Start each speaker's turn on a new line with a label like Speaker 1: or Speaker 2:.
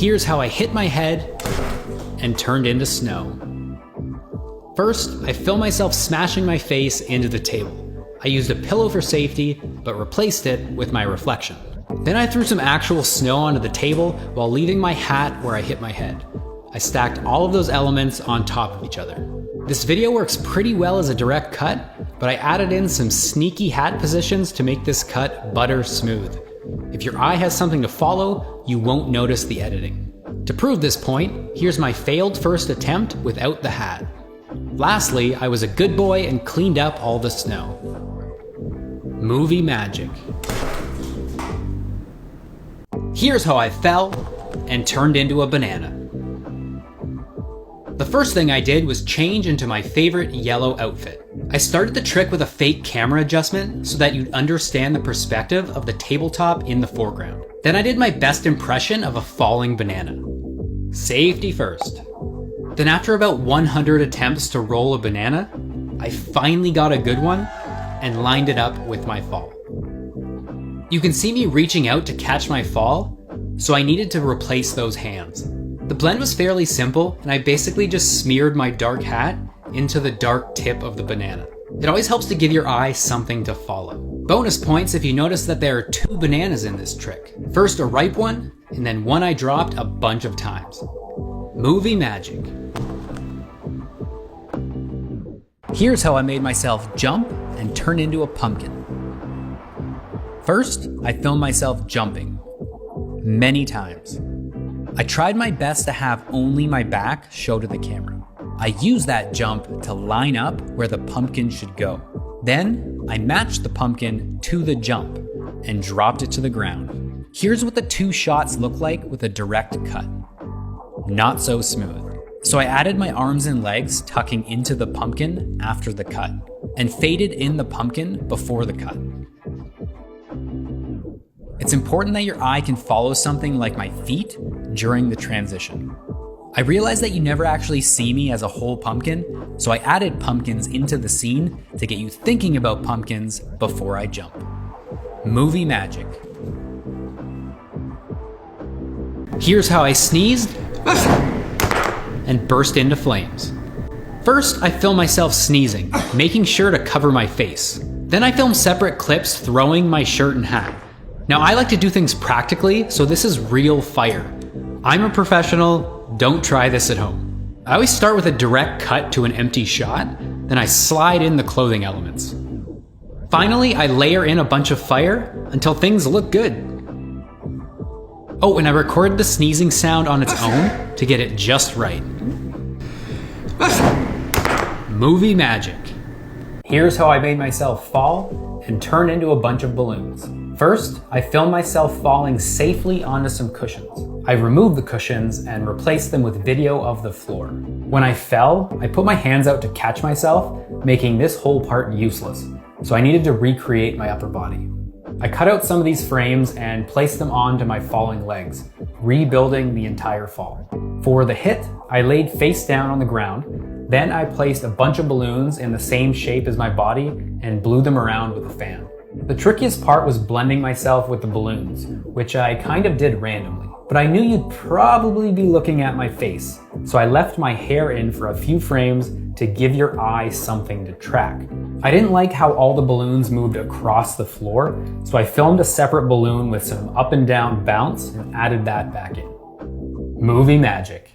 Speaker 1: Here's how I hit my head and turned into snow. First, I filmed myself smashing my face into the table. I used a pillow for safety, but replaced it with my reflection. Then I threw some actual snow onto the table while leaving my hat where I hit my head. I stacked all of those elements on top of each other. This video works pretty well as a direct cut, but I added in some sneaky hat positions to make this cut butter smooth. If your eye has something to follow, you won't notice the editing. To prove this point, here's my failed first attempt without the hat. Lastly, I was a good boy and cleaned up all the snow. Movie magic. Here's how I fell and turned into a banana. The first thing I did was change into my favorite yellow outfit. I started the trick with a fake camera adjustment so that you'd understand the perspective of the tabletop in the foreground. Then I did my best impression of a falling banana. Safety first. Then after about 100 attempts to roll a banana, I finally got a good one and lined it up with my fall. You can see me reaching out to catch my fall, so I needed to replace those hands. The blend was fairly simple, and I basically just smeared my dark hat into the dark tip of the banana. It always helps to give your eye something to follow. Bonus points if you notice that there are 2 bananas in this trick. First a ripe one, and then one I dropped a bunch of times. Movie magic. Here's how I made myself jump and turn into a pumpkin. First, I filmed myself jumping. Many times. I tried my best to have only my back show to the camera. I used that jump to line up where the pumpkin should go. Then, I matched the pumpkin to the jump and dropped it to the ground. Here's what the 2 shots look like with a direct cut. Not so smooth. So I added my arms and legs tucking into the pumpkin after the cut, and faded in the pumpkin before the cut. It's important that your eye can follow something like my feet during the transition. I realized that you never actually see me as a whole pumpkin, so I added pumpkins into the scene to get you thinking about pumpkins before I jump. Movie magic. Here's how I sneezed and burst into flames. First, I filmed myself sneezing, making sure to cover my face. Then I filmed separate clips throwing my shirt and hat. Now I like to do things practically, so this is real fire. I'm a professional, don't try this at home. I always start with a direct cut to an empty shot, then I slide in the clothing elements. Finally, I layer in a bunch of fire until things look good. Oh, and I recorded the sneezing sound on its own to get it just right. Movie magic. Here's how I made myself fall and turn into a bunch of balloons. First, I filmed myself falling safely onto some cushions. I removed the cushions and replaced them with video of the floor. When I fell, I put my hands out to catch myself, making this whole part useless, so I needed to recreate my upper body. I cut out some of these frames and placed them onto my falling legs, rebuilding the entire fall. For the hit, I laid face down on the ground, then I placed a bunch of balloons in the same shape as my body and blew them around with a fan. The trickiest part was blending myself with the balloons, which I kind of did randomly. But I knew you'd probably be looking at my face, so I left my hair in for a few frames to give your eye something to track. I didn't like how all the balloons moved across the floor, so I filmed a separate balloon with some up and down bounce and added that back in. Movie magic.